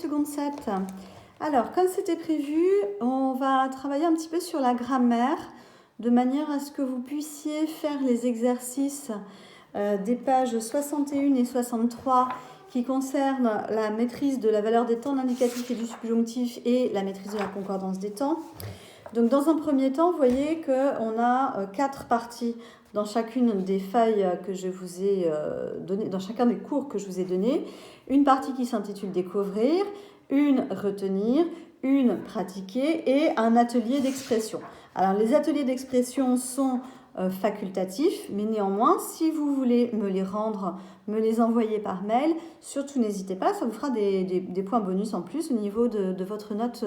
seconde 7. Alors, comme c'était prévu, on va travailler un petit peu sur la grammaire, de manière à ce que vous puissiez faire les exercices des pages 61 et 63 qui concernent la maîtrise de la valeur des temps, de l'indicatif et du subjonctif et la maîtrise de la concordance des temps. Donc, dans un premier temps, vous voyez qu'on a 4 parties dans chacune des feuilles que je vous ai données, dans chacun des cours que je vous ai donnés. Une partie qui s'intitule Découvrir, une Retenir, une Pratiquer et un atelier d'expression. Alors, les ateliers d'expression sont facultatifs, mais néanmoins, si vous voulez me les rendre, me les envoyer par mail, surtout n'hésitez pas, ça vous fera des points bonus en plus au niveau de votre note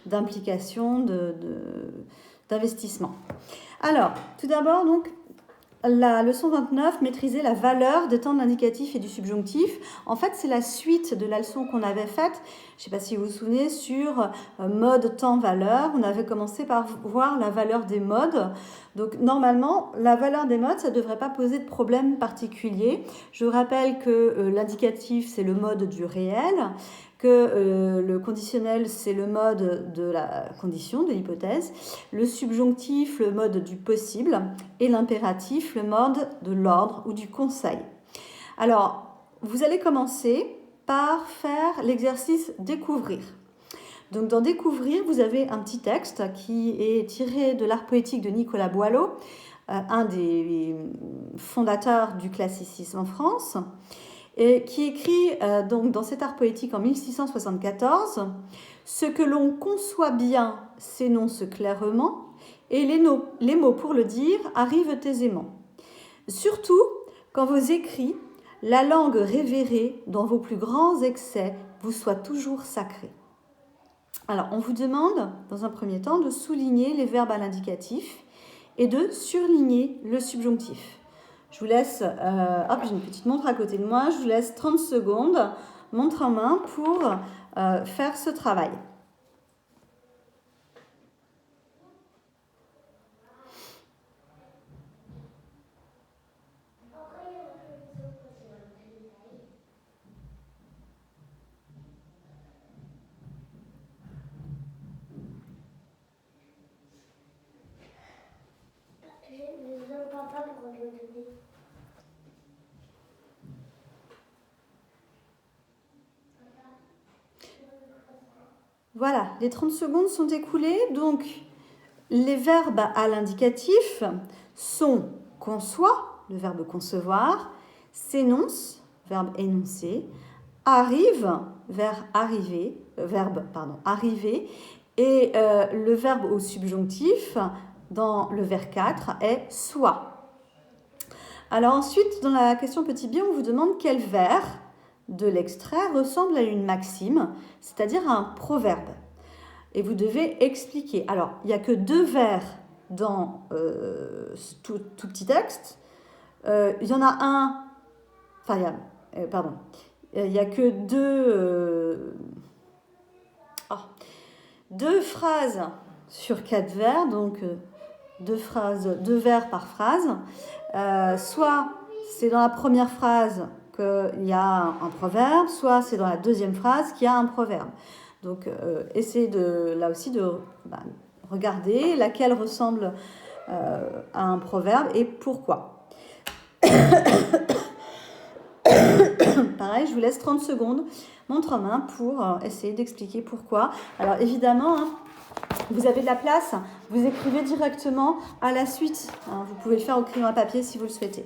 d'implication, d'investissement. Alors, tout d'abord, donc, la leçon 29, maîtriser la valeur des temps de l'indicatif et du subjonctif. En fait, c'est la suite de la leçon qu'on avait faite, je ne sais pas si vous vous souvenez, sur mode, temps, valeur. On avait commencé par voir la valeur des modes. Donc, normalement, la valeur des modes, ça ne devrait pas poser de problème particulier. Je vous rappelle que l'indicatif, c'est le mode du réel, que le conditionnel, c'est le mode de la condition, de l'hypothèse, le subjonctif, le mode du possible, et l'impératif, le mode de l'ordre ou du conseil. Alors, vous allez commencer par faire l'exercice découvrir. Donc, dans découvrir, vous avez un petit texte qui est tiré de l'art poétique de Nicolas Boileau, un des fondateurs du classicisme en France, et qui écrit donc dans cet art poétique en 1674 « Ce que l'on conçoit bien s'énonce clairement, et les mots pour le dire arrivent aisément. Surtout quand vos écrits, la langue révérée dans vos plus grands excès, vous soit toujours sacrée. » Alors, on vous demande, dans un premier temps, de souligner les verbes à l'indicatif et de surligner le subjonctif. Je vous laisse, j'ai une petite montre à côté de moi, je vous laisse 30 secondes, montre en main, pour faire ce travail. Voilà, les 30 secondes sont écoulées. Donc, les verbes à l'indicatif sont conçoit, le verbe concevoir, s'énonce, verbe énoncer, arrive, verbe arriver, et le verbe au subjonctif dans le vers 4 est soit. Alors ensuite, dans la question petit b, on vous demande quel vers de l'extrait ressemble à une maxime, c'est-à-dire à un proverbe. Et vous devez expliquer. Alors, il n'y a que 2 vers dans tout petit texte. Il y en a un... il n'y a que 2 phrases sur 4 vers, donc 2 vers par phrase. Soit c'est dans la première phrase qu'il y a un proverbe, soit c'est dans la deuxième phrase qu'il y a un proverbe. Donc, essayez là aussi de regarder laquelle ressemble à un proverbe et pourquoi. Pareil, je vous laisse 30 secondes, montre en main, pour essayer d'expliquer pourquoi. Alors, évidemment, vous avez de la place, vous écrivez directement à la suite. Vous pouvez le faire au crayon à papier si vous le souhaitez.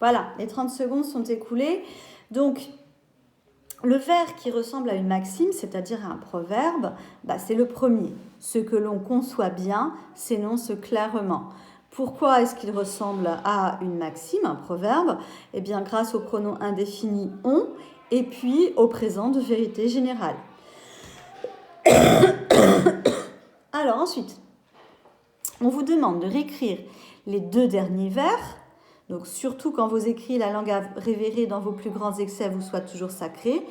Voilà, les 30 secondes sont écoulées. Donc, le vers qui ressemble à une maxime, c'est-à-dire à un proverbe, c'est le premier. Ce que l'on conçoit bien s'énonce clairement. Pourquoi est-ce qu'il ressemble à une maxime, un proverbe ? Eh bien, grâce au pronom indéfini « on » et puis au présent de vérité générale. ensuite, on vous demande de réécrire les 2 derniers vers. Donc, surtout quand vous écrivez la langue à révérer dans vos plus grands excès, vous soyez toujours sacré.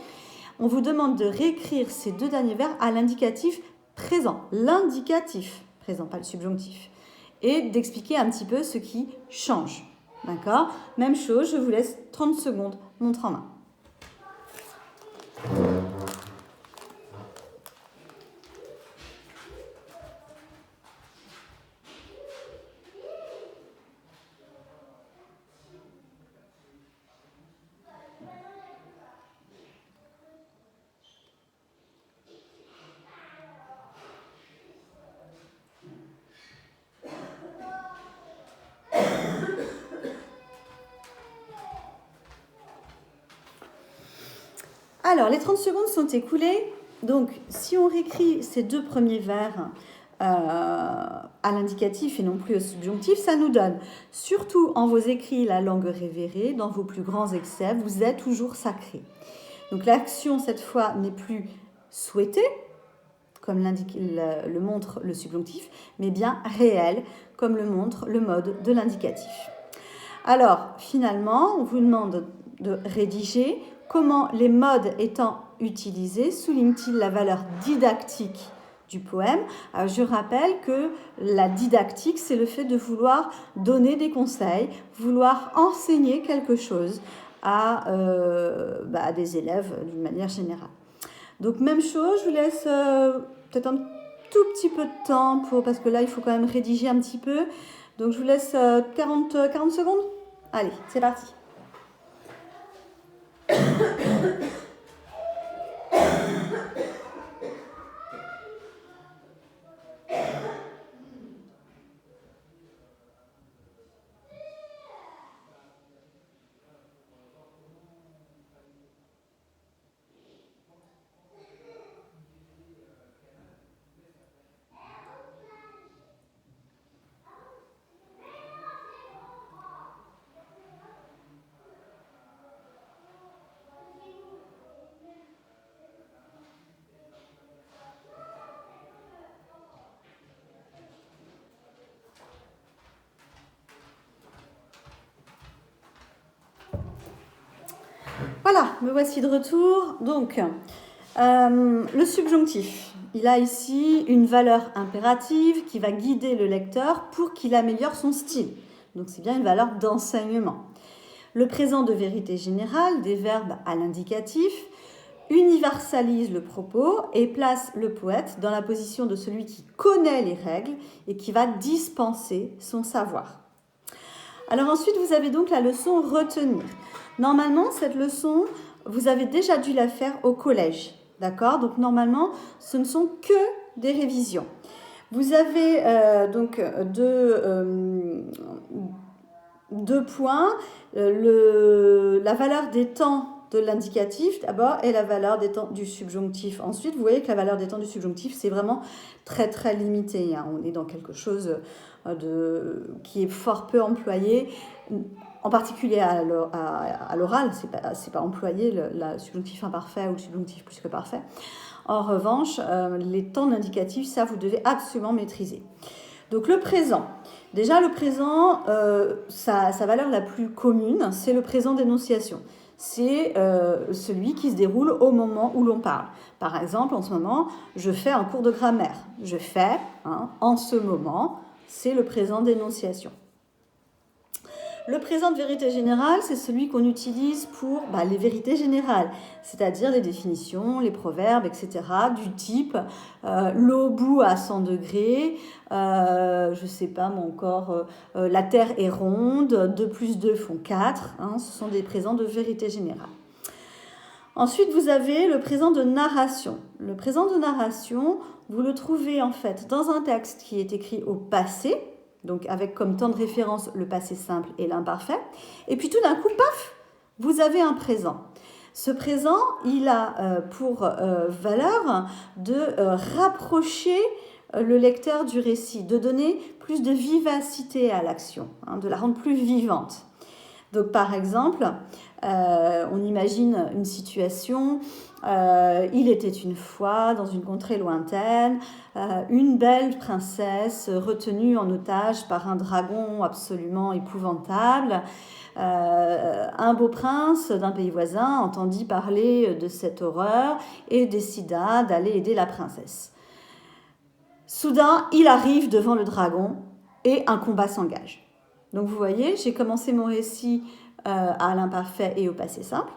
On vous demande de réécrire ces 2 derniers vers à l'indicatif présent. L'indicatif présent, pas le subjonctif. Et d'expliquer un petit peu ce qui change. D'accord? Même chose, je vous laisse 30 secondes, montre en main. Alors, les 30 secondes sont écoulées. Donc, si on réécrit ces 2 premiers vers à l'indicatif et non plus au subjonctif, ça nous donne, surtout en vos écrits la langue révérée, dans vos plus grands excès, vous êtes toujours sacré. Donc, l'action, cette fois, n'est plus souhaitée, comme le montre le subjonctif, mais bien réelle, comme le montre le mode de l'indicatif. Alors, finalement, on vous demande de rédiger. Comment les modes étant utilisés soulignent-ils la valeur didactique du poème? Alors, je rappelle que la didactique, c'est le fait de vouloir donner des conseils, vouloir enseigner quelque chose à des élèves d'une manière générale. Donc, même chose, je vous laisse peut-être un tout petit peu de temps parce que là, il faut quand même rédiger un petit peu. Donc, je vous laisse 40 secondes. Allez, c'est parti. Voilà, me voici de retour. Donc, le subjonctif, il a ici une valeur impérative qui va guider le lecteur pour qu'il améliore son style. Donc, c'est bien une valeur d'enseignement. Le présent de vérité générale, des verbes à l'indicatif, universalise le propos et place le poète dans la position de celui qui connaît les règles et qui va dispenser son savoir. Alors ensuite, vous avez donc la leçon retenir. Normalement, cette leçon, vous avez déjà dû la faire au collège, d'accord? Donc normalement, ce ne sont que des révisions. Vous avez donc deux points, la valeur des temps de l'indicatif d'abord et la valeur des temps du subjonctif. Ensuite, vous voyez que la valeur des temps du subjonctif, c'est vraiment très très limité. Hein. On est dans quelque chose qui est fort peu employé. En particulier à l'oral, c'est pas employé le subjonctif imparfait ou le subjonctif plus que parfait. En revanche, les temps d'indicatif, ça, vous devez absolument maîtriser. Donc le présent. Déjà, le présent, sa valeur la plus commune, c'est le présent d'énonciation. C'est celui qui se déroule au moment où l'on parle. Par exemple, en ce moment, je fais un cours de grammaire. Je fais, en ce moment, c'est le présent d'énonciation. Le présent de vérité générale, c'est celui qu'on utilise pour les vérités générales, c'est-à-dire les définitions, les proverbes, etc., du type l'eau bout à 100 degrés, je ne sais pas, mais encore la terre est ronde, 2 plus 2 font 4, ce sont des présents de vérité générale. Ensuite, vous avez le présent de narration. Le présent de narration, vous le trouvez en fait dans un texte qui est écrit au passé, donc avec comme temps de référence le passé simple et l'imparfait. Et puis tout d'un coup, paf, vous avez un présent. Ce présent, il a pour valeur de rapprocher le lecteur du récit, de donner plus de vivacité à l'action, de la rendre plus vivante. Donc par exemple, on imagine une situation, il était une fois dans une contrée lointaine, une belle princesse retenue en otage par un dragon absolument épouvantable. Un beau prince d'un pays voisin entendit parler de cette horreur et décida d'aller aider la princesse. Soudain, il arrive devant le dragon et un combat s'engage. Donc vous voyez, j'ai commencé mon récit à l'imparfait et au passé simple.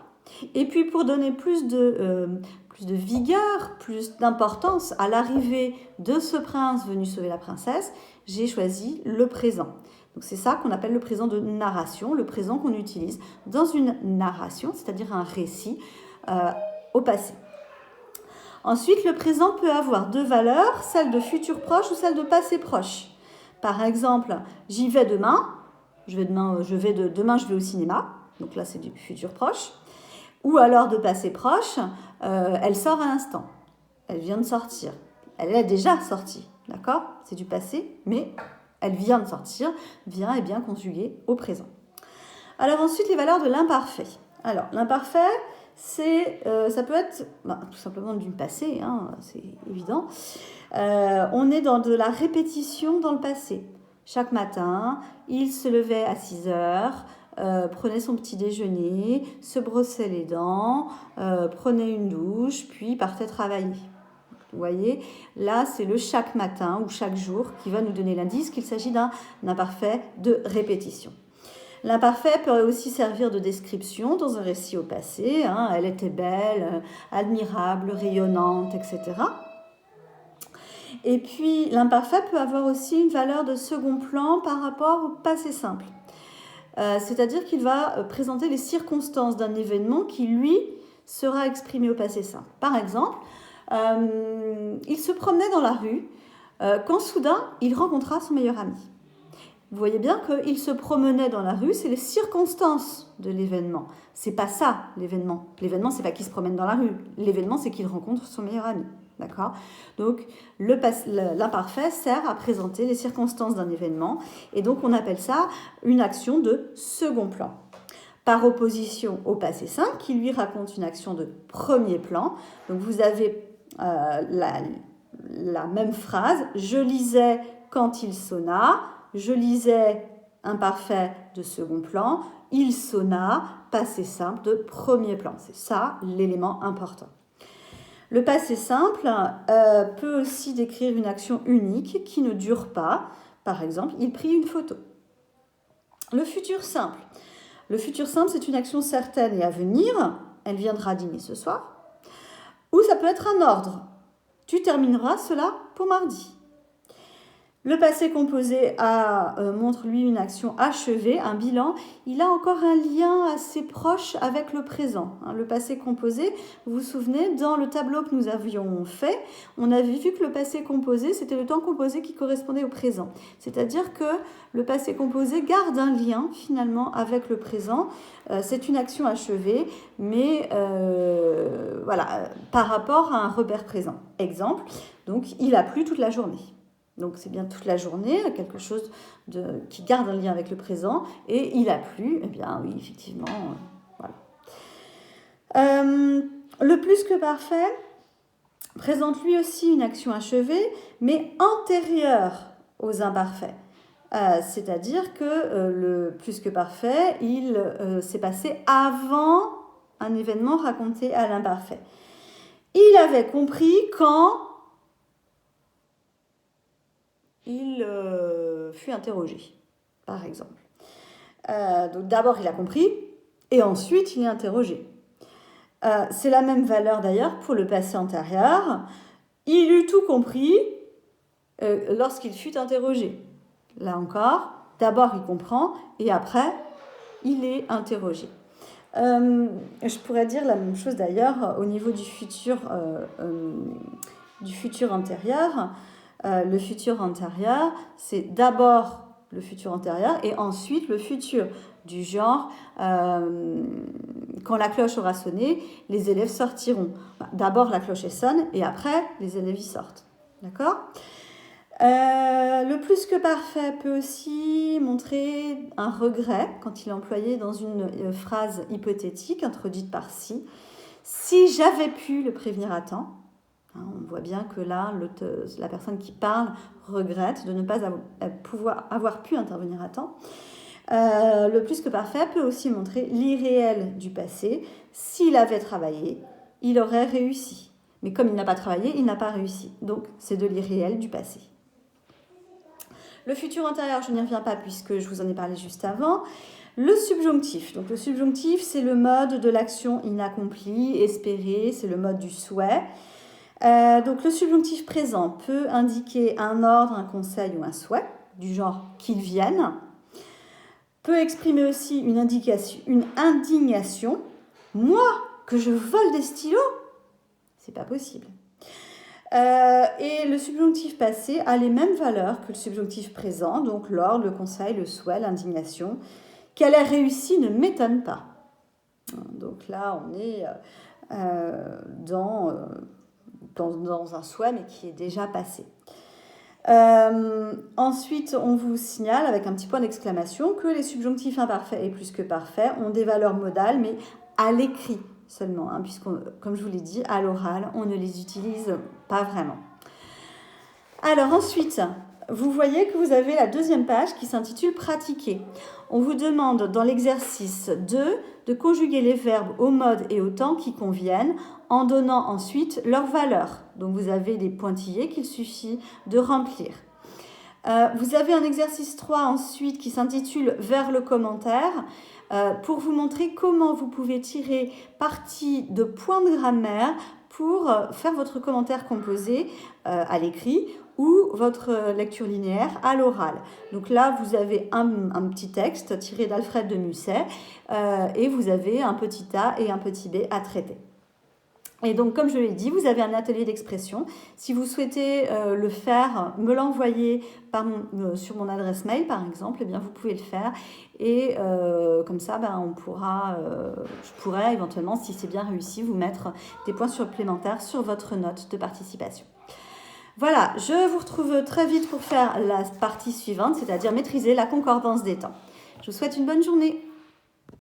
Et puis pour donner plus de vigueur, plus d'importance à l'arrivée de ce prince venu sauver la princesse, j'ai choisi le présent. Donc c'est ça qu'on appelle le présent de narration, le présent qu'on utilise dans une narration, c'est-à-dire un récit au passé. Ensuite, le présent peut avoir deux valeurs, celle de futur proche ou celle de passé proche. Par exemple, j'y vais demain, demain je vais au cinéma, donc là c'est du futur proche. Ou alors de passé proche, elle sort à l'instant, elle vient de sortir, elle est déjà sortie, d'accord? C'est du passé, mais elle vient de sortir, vient est bien conjugué au présent. Alors ensuite, les valeurs de l'imparfait. Alors, l'imparfait, ça peut être tout simplement du passé, hein, c'est évident. On est dans de la répétition dans le passé. Chaque matin, il se levait à 6 heures, prenait son petit déjeuner, se brossait les dents, prenait une douche, puis partait travailler. Vous voyez, là, c'est le chaque matin ou chaque jour qui va nous donner l'indice qu'il s'agit d'un imparfait de répétition. L'imparfait peut aussi servir de description dans un récit au passé. Hein, elle était belle, admirable, rayonnante, etc. Et puis, l'imparfait peut avoir aussi une valeur de second plan par rapport au passé simple. C'est-à-dire qu'il va présenter les circonstances d'un événement qui, lui, sera exprimé au passé simple. Par exemple, il se promenait dans la rue quand soudain, il rencontra son meilleur ami. Vous voyez bien qu'il se promenait dans la rue, c'est les circonstances de l'événement. C'est pas ça, l'événement. L'événement, c'est pas qu'il se promène dans la rue. L'événement, c'est qu'il rencontre son meilleur ami. D'accord? Donc, l'imparfait sert à présenter les circonstances d'un événement. Et donc, on appelle ça une action de second plan. Par opposition au passé simple, qui lui raconte une action de premier plan. Donc, vous avez la même phrase. Je lisais quand il sonna. Je lisais imparfait de second plan, il sonna, passé simple de premier plan. C'est ça l'élément important. Le passé simple peut aussi décrire une action unique qui ne dure pas. Par exemple, il prit une photo. Le futur simple. Le futur simple, c'est une action certaine et à venir. Elle viendra dîner ce soir. Ou ça peut être un ordre. Tu termineras cela pour mardi. Le passé composé montre, lui, une action achevée, un bilan. Il a encore un lien assez proche avec le présent. Le passé composé, vous vous souvenez, dans le tableau que nous avions fait, on avait vu que le passé composé, c'était le temps composé qui correspondait au présent. C'est-à-dire que le passé composé garde un lien, finalement, avec le présent. C'est une action achevée, mais voilà, par rapport à un repère présent. Exemple, donc, il a plu toute la journée. Donc c'est bien toute la journée, quelque chose qui garde un lien avec le présent. Et il a plu, eh bien oui, effectivement, voilà. Le plus que parfait présente lui aussi une action achevée, mais antérieure aux imparfaits. C'est-à-dire que le plus que parfait, il s'est passé avant un événement raconté à l'imparfait. Il avait compris quand il fut interrogé, par exemple. Donc d'abord, il a compris, et ensuite, il est interrogé. C'est la même valeur, d'ailleurs, pour le passé antérieur. Il eut tout compris lorsqu'il fut interrogé. Là encore, d'abord, il comprend, et après, il est interrogé. Je pourrais dire la même chose, d'ailleurs, au niveau du futur antérieur. Le futur antérieur, c'est d'abord le futur antérieur et ensuite le futur, du genre quand la cloche aura sonné, les élèves sortiront. D'abord la cloche sonne et après les élèves y sortent. D'accord ? Le plus que parfait peut aussi montrer un regret quand il est employé dans une phrase hypothétique introduite par si. Si j'avais pu le prévenir à temps, hein, on voit bien que là, la personne qui parle regrette de ne pas avoir pu intervenir à temps. Le plus que parfait peut aussi montrer l'irréel du passé. S'il avait travaillé, il aurait réussi. Mais comme il n'a pas travaillé, il n'a pas réussi. Donc, c'est de l'irréel du passé. Le futur antérieur, je n'y reviens pas puisque je vous en ai parlé juste avant. Le subjonctif. Donc, le subjonctif, c'est le mode de l'action inaccomplie, espérée, c'est le mode du souhait. Donc, le subjonctif présent peut indiquer un ordre, un conseil ou un souhait, du genre qu'il vienne. Peut exprimer aussi une indignation. Moi, que je vole des stylos, c'est pas possible. Et le subjonctif passé a les mêmes valeurs que le subjonctif présent, donc l'ordre, le conseil, le souhait, l'indignation. Qu'elle ait réussi ne m'étonne pas. Donc là, on est dans un souhait, mais qui est déjà passé. Ensuite, on vous signale avec un petit point d'exclamation que les subjonctifs imparfaits et plus que parfaits ont des valeurs modales, mais à l'écrit seulement, hein, puisque, comme je vous l'ai dit, à l'oral, on ne les utilise pas vraiment. Alors ensuite, vous voyez que vous avez la deuxième page qui s'intitule « Pratiquer ». On vous demande dans l'exercice 2 de conjuguer les verbes au mode et au temps qui conviennent en donnant ensuite leurs valeurs. Donc vous avez des pointillés qu'il suffit de remplir. Vous avez un exercice 3 ensuite qui s'intitule « Vers le commentaire ». Pour vous montrer comment vous pouvez tirer parti de points de grammaire pour faire votre commentaire composé à l'écrit ou votre lecture linéaire à l'oral. Donc là, vous avez un petit texte tiré d'Alfred de Musset et vous avez un petit A et un petit B à traiter. Et donc, comme je l'ai dit, vous avez un atelier d'expression. Si vous souhaitez le faire, me l'envoyer sur mon adresse mail, par exemple, eh bien, vous pouvez le faire. Et comme ça, je pourrais éventuellement, si c'est bien réussi, vous mettre des points supplémentaires sur votre note de participation. Voilà, je vous retrouve très vite pour faire la partie suivante, c'est-à-dire maîtriser la concordance des temps. Je vous souhaite une bonne journée.